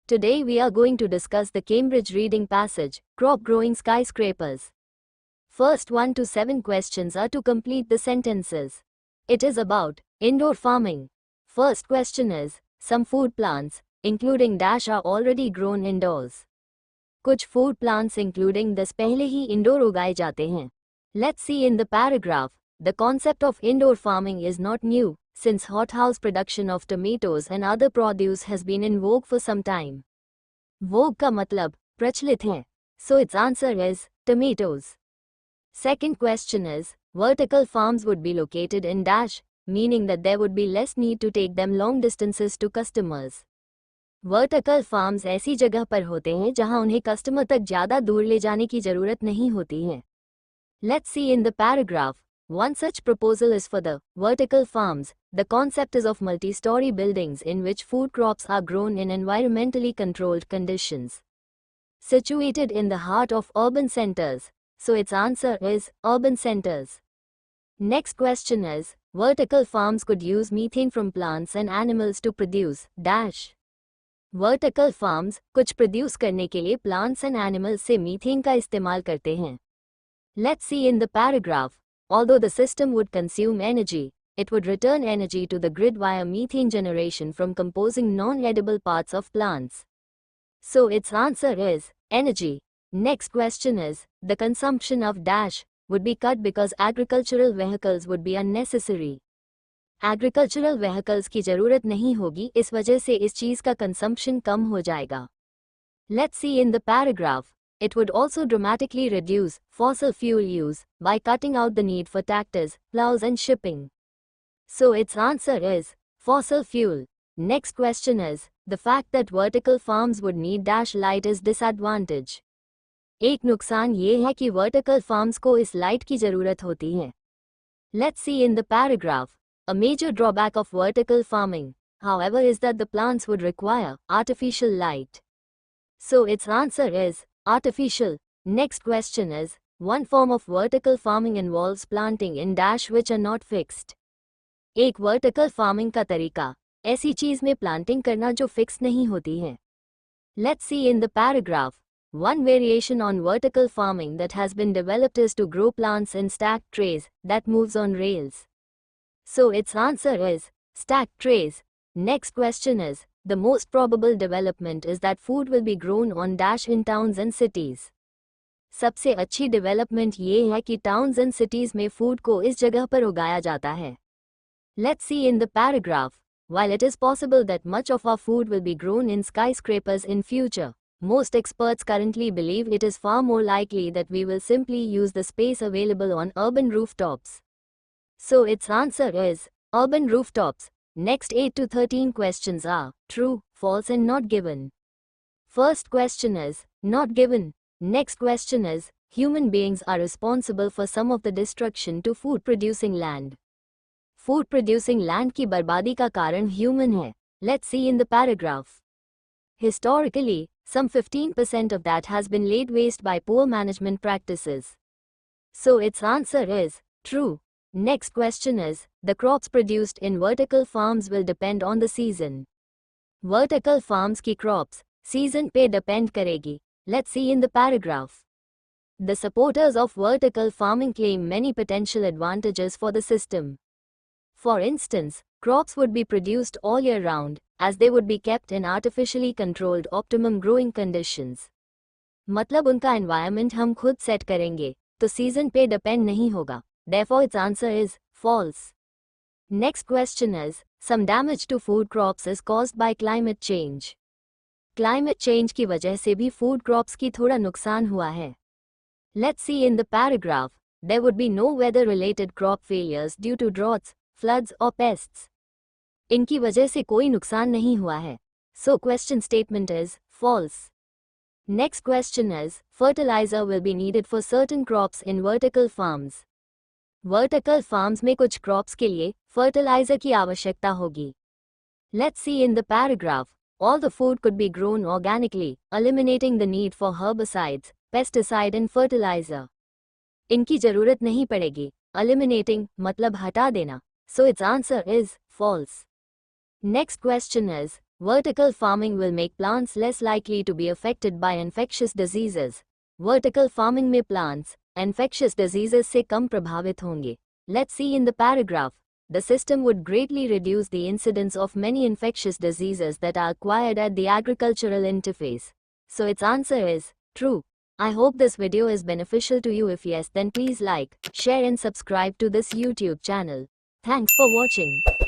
Today we are going to discuss the Cambridge reading passage, Crop Growing Skyscrapers. First 1 to 7 questions are to complete the sentences. It is about indoor farming. First question is, some food plants, including dash are already grown indoors. कुछ food plants including this पहले ही indoor उगाए जाते हैं. Let's see in the paragraph. The concept of indoor farming is not new, since hothouse production of tomatoes and other produce has been in vogue for some time. Vogue का मतलब प्रचलित है. So its answer is tomatoes. Second question is, vertical farms would be located in dash, meaning that there would be less need to take them long distances to customers. Vertical farms ऐसी जगह पर होते हैं जहां उन्हें customer तक ज़्यादा दूर ले जाने की ज़रूरत नहीं होती है. Let's see in the paragraph. One such proposal is for the vertical farms. The concept is of multi-story buildings in which food crops are grown in environmentally controlled conditions. Situated in the heart of urban centers. So its answer is urban centers. Next question is, vertical farms could use methane from plants and animals to produce dash. Vertical farms कुछ produce करने के लिए plants and animals से methane का इस्तेमाल करते हैं. Let's see in the paragraph. Although the system would consume energy, it would return energy to the grid via methane generation from composing non-edible parts of plants. So its answer is energy. Next question is, the consumption of dash would be cut because agricultural vehicles would be unnecessary. Agricultural vehicles की ज़रूरत नहीं होगी, इस वजह से इस चीज़ का consumption कम हो जाएगा. Let's see in the paragraph. It would also dramatically reduce fossil fuel use by cutting out the need for tractors, plows and shipping. So its answer is fossil fuel. Next question is, the fact that vertical farms would need dash light is disadvantage. एक नुकसान ये है कि vertical farms को इस light की ज़रूरत होती है. Let's see in the paragraph. A major drawback of vertical farming, however, is that the plants would require artificial light. So its answer is artificial. Next question is, one form of vertical farming involves planting in dash which are not fixed. एक vertical farming का तरीका ऐसी चीज़ में planting करना जो fixed नहीं होती है. Let's see in the paragraph. One variation on vertical farming that has been developed is to grow plants in stacked trays that moves on rails. So its answer is stacked trays. Next question is, the most probable development is that food will be grown on dash in towns and cities. सबसे अच्छी development ये है कि towns and cities में food को इस जगह पर उगाया जाता है. Let's see in the paragraph. While it is possible that much of our food will be grown in skyscrapers in future, most experts currently believe it is far more likely that we will simply use the space available on urban rooftops. So its answer is urban rooftops. Next 8 to 13 questions are true, false and not given. First question is not given. Next question is, human beings are responsible for some of the destruction to food producing land. Food producing land की बर्बादी का कारण human है. Let's see in the paragraph. Historically, some 15% of that has been laid waste by poor management practices. So its answer is true. Next question is, the crops produced in vertical farms will depend on the season. Vertical farms की crops season पे depend करेगी. Let's see in the paragraph. The supporters of vertical farming claim many potential advantages for the system. For instance, crops would be produced all year round, as they would be kept in artificially controlled optimum growing conditions. मतलब उनका environment हम खुद set करेंगे, तो season पे depend नहीं होगा. Therefore its answer is false. Next question is, some damage to food crops is caused by climate change. Climate change की वजह से भी food crops की थोड़ा नुकसान हुआ है. Let's see in the paragraph. There would be no weather-related crop failures due to droughts, floods or pests. इनकी वजह से कोई नुकसान नहीं हुआ है. So question statement is false. Next question is, fertilizer will be needed for certain crops in vertical farms. Vertical farms में कुछ crops के लिए fertilizer की आवश्यकता होगी. Let's see in the paragraph. All the food could be grown organically, eliminating the need for herbicides, pesticide and fertilizer. इनकी ज़रूरत नहीं पड़ेगी. Eliminating मतलब हटा देना. So its answer is false. Next question is, Vertical farming will make plants less likely to be affected by infectious diseases. Vertical farming में plants infectious diseases से कम प्रभावित होंगे. Let's see in the paragraph. The system would greatly reduce the incidence of many infectious diseases that are acquired at the agricultural interface. So its answer is true. I hope this video is beneficial to you. If yes, then please like, share and subscribe to this YouTube channel. Thanks for watching.